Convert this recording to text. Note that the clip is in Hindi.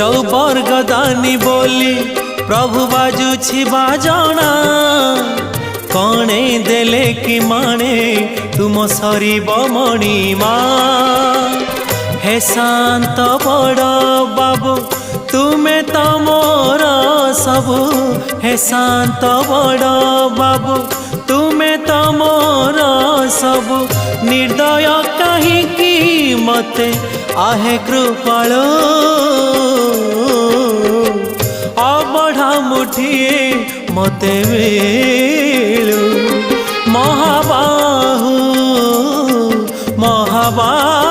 चौबर्ग दानी बोली प्रभु बाजुछि बाजना कणे देले कि माने तुम सरीब मणिमा हे शांत बड़ बाबू तुम्हें तो मोर सबु हे शांत बड़ बाबू तुम्हें तो मोर सबु निर्दय कहीं मते आहे कृपालो अबढ़ा मुठिए मते मिलू महाबाहु महाबाहु